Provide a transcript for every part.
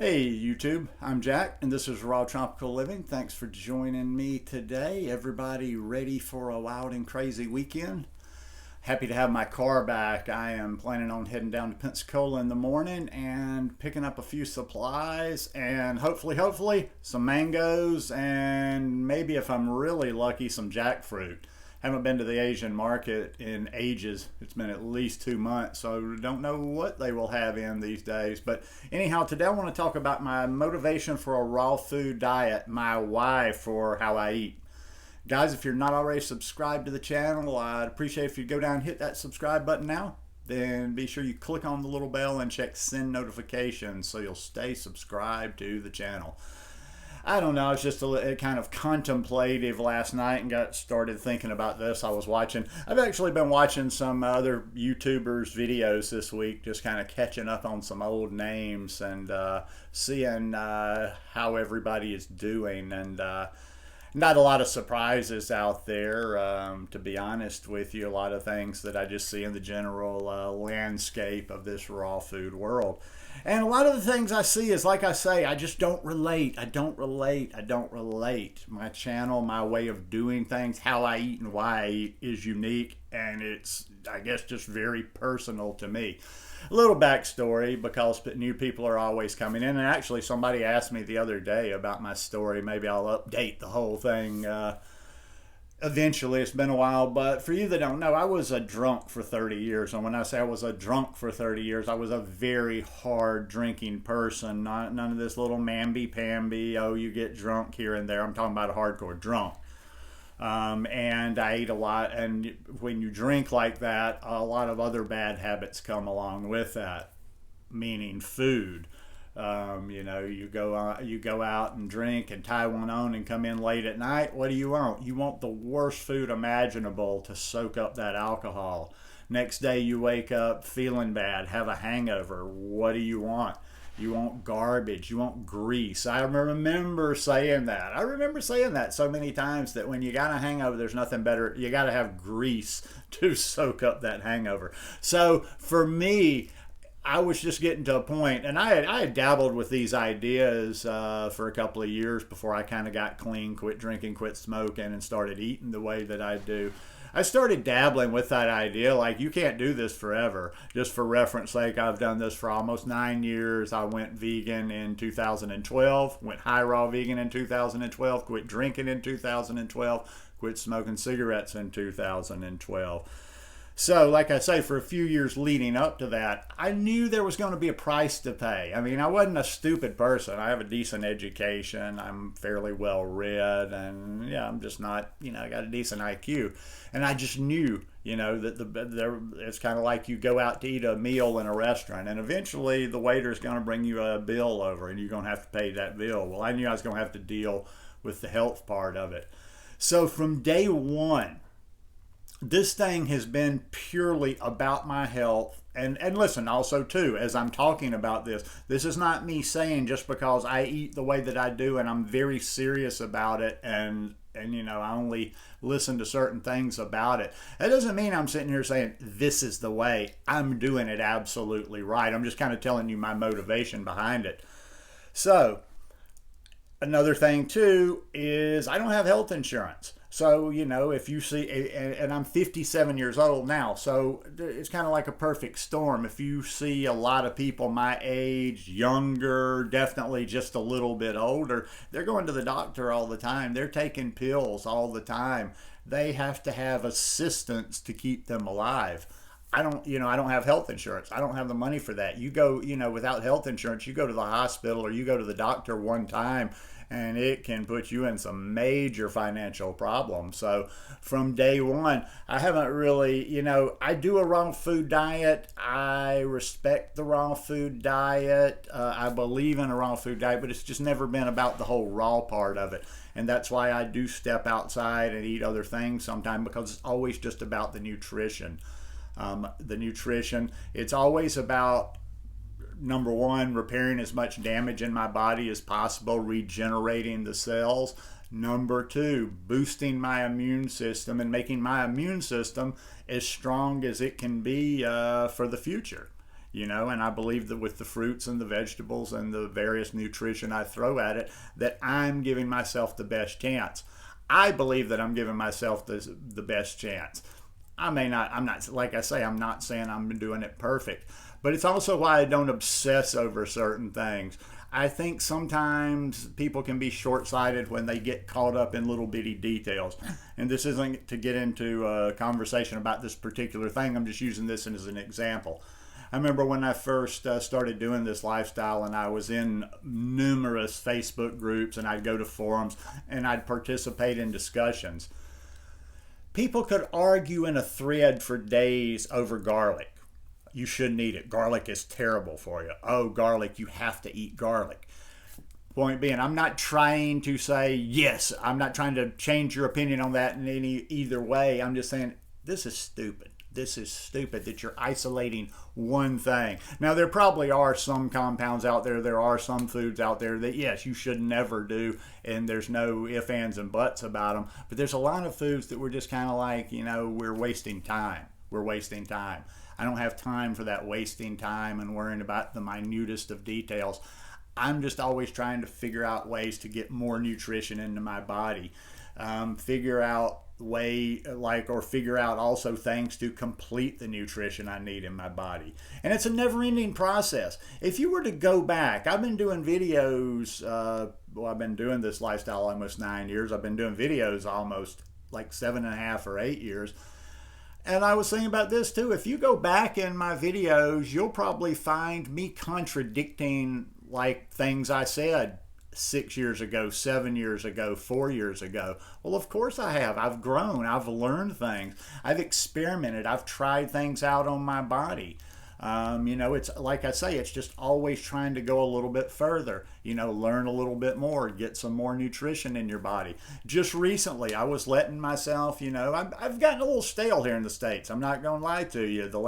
Hey YouTube, I'm Jack and this is Raw Tropical Living. Thanks for joining me today. Everybody ready for a wild and crazy weekend? Happy to have my car back. I am planning on heading down to Pensacola in the morning and picking up a few supplies and hopefully some mangoes and maybe if I'm really lucky some jackfruit. Haven't been to the Asian market in ages. It's been at least 2 months, so don't know what they will have in these days. But anyhow, today I want to talk about my motivation for a raw food diet, my why for how I eat. Guys, if you're not already subscribed to the channel, I'd appreciate if you go down and hit that subscribe button now. Then be sure you click on the little bell and check send notifications so you'll stay subscribed to the channel. I don't know, I was just a kind of contemplative last night and got started thinking about this. I've actually been watching some other YouTubers' videos this week, just kind of catching up on some old names and seeing how everybody is doing. And not a lot of surprises out there, to be honest with you. A lot of things that I just see in the general landscape of this raw food world. And a lot of the things I see is, like I say, I just don't relate. I don't relate. My channel, my way of doing things, how I eat and why I eat is unique. And it's, I guess, just very personal to me. A little backstory, because new people are always coming in. And actually, somebody asked me the other day about my story. Maybe I'll update the whole thing eventually. It's been a while, but for you that don't know, I was a drunk for 30 years. And when I say I was a drunk for 30 years, I was a very hard drinking person. None of this little mamby-pamby, oh, you get drunk here and there. I'm talking about a hardcore drunk. And I ate a lot, and when you drink like that, a lot of other bad habits come along with that, meaning food. You go out and drink and tie one on and come in late at night. What do you want? You want the worst food imaginable to soak up that alcohol. Next day you wake up feeling bad, have a hangover. What do you want? You want garbage. You want grease. I remember saying that. So many times that when you got a hangover, there's nothing better. You got to have grease to soak up that hangover. So for me, I was just getting to a point, and I had dabbled with these ideas for a couple of years before I kind of got clean, quit drinking, quit smoking, and started eating the way that I do. I started dabbling with that idea, like, you can't do this forever. Just for reference sake, I've done this for almost 9 years. I went vegan in 2012, went high raw vegan in 2012, quit drinking in 2012, quit smoking cigarettes in 2012. So, like I say, for a few years leading up to that, I knew there was going to be a price to pay. I mean, I wasn't a stupid person. I have a decent education. I'm fairly well read, and yeah, I'm just not, I got a decent IQ. And I just knew, that it's kind of like you go out to eat a meal in a restaurant, and eventually the waiter's going to bring you a bill over, and you're going to have to pay that bill. Well, I knew I was going to have to deal with the health part of it. So from day one, this thing has been purely about my health. And listen, also too, as I'm talking about this is not me saying just because I eat the way that I do and I'm very serious about it and I only listen to certain things about it. That doesn't mean I'm sitting here saying this is the way. I'm doing it absolutely right. I'm just kind of telling you my motivation behind it. So another thing too is I don't have health insurance. So, if you see, and I'm 57 years old now, so it's kind of like a perfect storm. If you see a lot of people my age, younger, definitely just a little bit older, they're going to the doctor all the time. They're taking pills all the time. They have to have assistance to keep them alive. I don't have health insurance. I don't have the money for that. You go, without health insurance, you go to the hospital or you go to the doctor one time, and it can put you in some major financial problems. So from day one, I haven't really, I do a raw food diet. I respect the raw food diet. I believe in a raw food diet, but it's just never been about the whole raw part of it. And that's why I do step outside and eat other things sometimes, because it's always just about the nutrition. It's always about, number one, repairing as much damage in my body as possible, regenerating the cells. Number two, boosting my immune system and making my immune system as strong as it can be for the future. And I believe that with the fruits and the vegetables and the various nutrition I throw at it, that I'm giving myself the best chance. I believe that I'm giving myself the best chance. I'm not, like I say, I'm not saying I'm doing it perfect, but it's also why I don't obsess over certain things. I think sometimes people can be short-sighted when they get caught up in little bitty details. And this isn't to get into a conversation about this particular thing. I'm just using this as an example. I remember when I first started doing this lifestyle, and I was in numerous Facebook groups, and I'd go to forums and I'd participate in discussions. People could argue in a thread for days over garlic. You shouldn't eat it. Garlic is terrible for you. Oh, garlic, you have to eat garlic. Point being, I'm not trying to say, yes, I'm not trying to change your opinion on that in either way. I'm just saying, this is stupid. This is stupid that you're isolating one thing. Now, there probably are some compounds out there. There are some foods out there that, yes, you should never do, and there's no ifs, ands, and buts about them. But there's a lot of foods that we're just kind of like, we're wasting time. We're wasting time. I don't have time for that wasting time and worrying about the minutest of details. I'm just always trying to figure out ways to get more nutrition into my body. Figure out also things to complete the nutrition I need in my body. And it's a never-ending process. If you were to go back, I've been doing videos, I've been doing this lifestyle almost 9 years. I've been doing videos almost like 7.5 or 8 years. And I was thinking about this too. If you go back in my videos, you'll probably find me contradicting like things I said 6 years ago, 7 years ago, 4 years ago. Well, of course I have. I've grown. I've learned things. I've experimented. I've tried things out on my body. It's like I say, it's just always trying to go a little bit further, learn a little bit more, get some more nutrition in your body. Just recently, I was letting myself, I've gotten a little stale here in the States. I'm not going to lie to you. The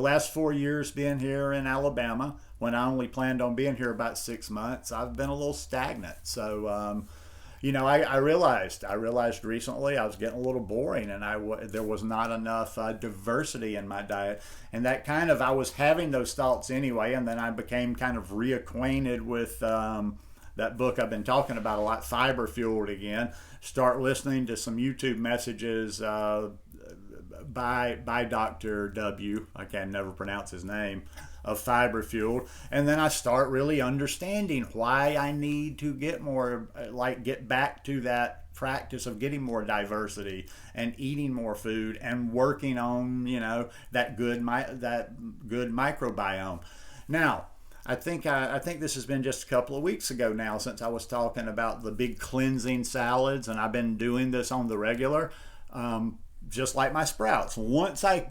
last 4 years being here in Alabama, when I only planned on being here about 6 months, I've been a little stagnant. So, I realized recently I was getting a little boring, and there was not enough diversity in my diet, and that I was having those thoughts anyway, and then I became kind of reacquainted with that book I've been talking about a lot, Fiber Fueled again. Start listening to some YouTube messages by Dr. W. I can never pronounce his name, of Fiber Fueled, and then I start really understanding why I need to get back to that practice of getting more diversity and eating more food and working on that good microbiome. Now, I think this has been just a couple of weeks ago now since I was talking about the big cleansing salads, and I've been doing this on the regular. Just like my sprouts. Once I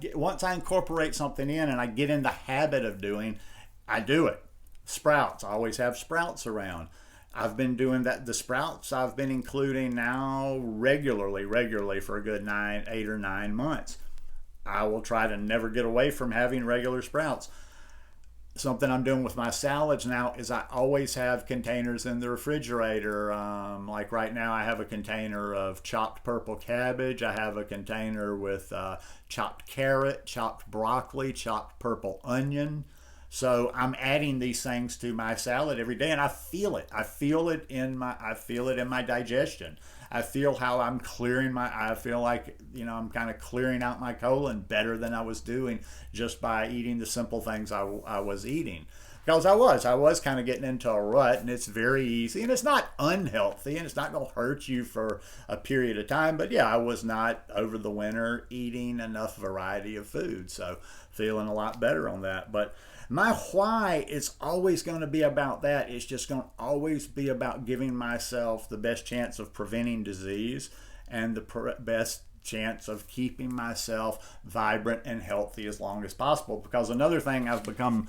incorporate something in and I get in the habit of doing, I do it. Sprouts. I always have sprouts around. I've been doing that. The sprouts I've been including now regularly for a good 8 or 9 months. I will try to never get away from having regular sprouts. Something I'm doing with my salads now is I always have containers in the refrigerator. Like right now I have a container of chopped purple cabbage. I have a container with chopped carrot, chopped broccoli, chopped purple onion. So I'm adding these things to my salad every day, and I feel it. I feel it in my digestion. I feel how I'm I feel like, I'm kind of clearing out my colon better than I was doing just by eating the simple things I was eating. Because I was kind of getting into a rut, and it's very easy, and it's not unhealthy, and it's not going to hurt you for a period of time. But yeah, I was not over the winter eating enough variety of food, so feeling a lot better on that. But my why is always going to be about that. It's just going to always be about giving myself the best chance of preventing disease and the best chance of keeping myself vibrant and healthy as long as possible. Because another thing I've become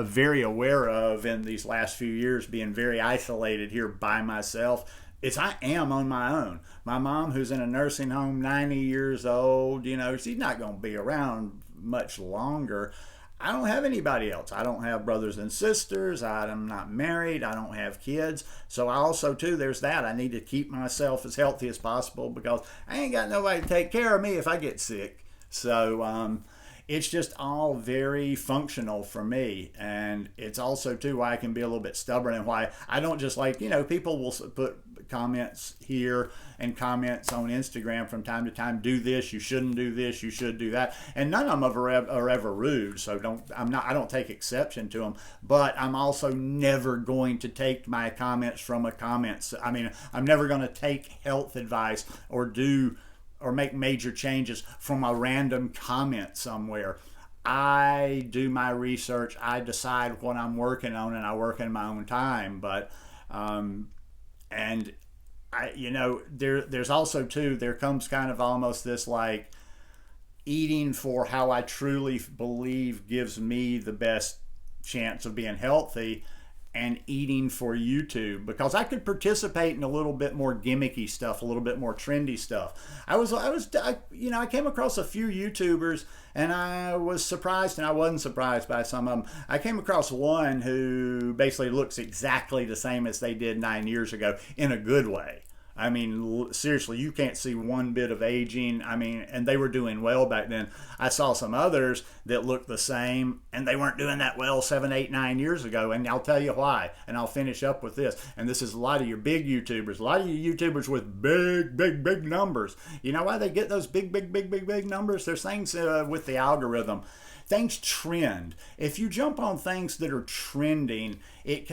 very aware of in these last few years, being very isolated here by myself, is I am on my own. My mom, who's in a nursing home, 90 years old, she's not going to be around much longer. I don't have anybody else. I don't have brothers and sisters. I'm not married. I don't have kids. So I also, too, there's that. I need to keep myself as healthy as possible because I ain't got nobody to take care of me if I get sick. So it's just all very functional for me. And it's also too why I can be a little bit stubborn, and why I don't just like, people will put comments here and comments on Instagram from time to time. Do this, you shouldn't do this, you should do that, and none of them are ever rude. So I don't take exception to them. But I'm also never going to take my comments from a comment. I mean, I'm never going to take health advice or make major changes from a random comment somewhere. I do my research. I decide what I'm working on, and I work in my own time. But and there's also too, there comes kind of almost this like eating for how I truly believe gives me the best chance of being healthy, and eating for YouTube, because I could participate in a little bit more gimmicky stuff, a little bit more trendy stuff. I came across a few YouTubers, and I was surprised, and I wasn't surprised by some of them. I came across one who basically looks exactly the same as they did 9 years ago, in a good way. I mean, seriously, you can't see one bit of aging. I mean, and they were doing well back then. I saw some others that looked the same, and they weren't doing that well 7, 8, 9 years ago. And I'll tell you why. And I'll finish up with this. And this is a lot of your big YouTubers, a lot of you YouTubers with big numbers. You know why they get those big numbers? There's things with the algorithm. Things trend. If you jump on things that are trending, it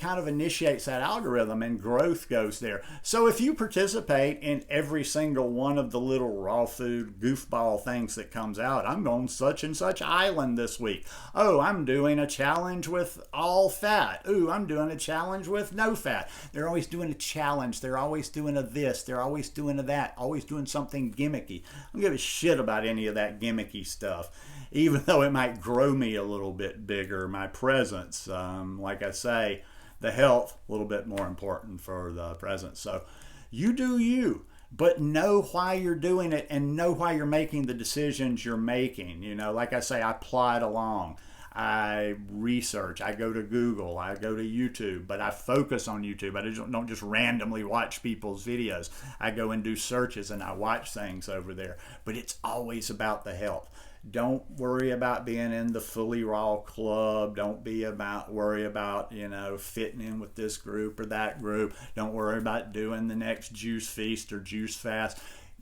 kind of initiates that algorithm, and growth goes there. So if you participate in every single one of the little raw food goofball things that comes out, I'm on such and such island this week. Oh, I'm doing a challenge with all fat. Ooh, I'm doing a challenge with no fat. They're always doing a challenge. They're always doing a this. They're always doing a that. Always doing something gimmicky. I don't give a shit about any of that gimmicky stuff, even though it might grow me a little bit bigger, my presence. Like I say, the health, a little bit more important for the presence. So you do you, but know why you're doing it, and know why you're making the decisions you're making. Like I say, I plod along. I research. I go to Google. I go to YouTube, but I focus on YouTube. I don't just randomly watch people's videos. I go and do searches, and I watch things over there. But it's always about the health. Don't worry about being in the fully raw club. Don't worry about fitting in with this group or that group. Don't worry about doing the next juice feast or juice fast.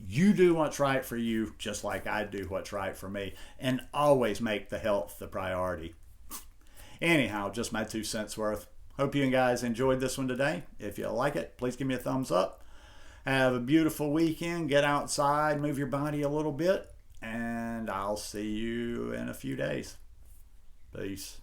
You do what's right for you, just like I do what's right for me, and always make the health the priority. Anyhow, just my 2 cents worth. Hope you guys enjoyed this one today. If you like it, please give me a thumbs up. Have a beautiful weekend. Get outside, move your body a little bit, and I'll see you in a few days. Peace.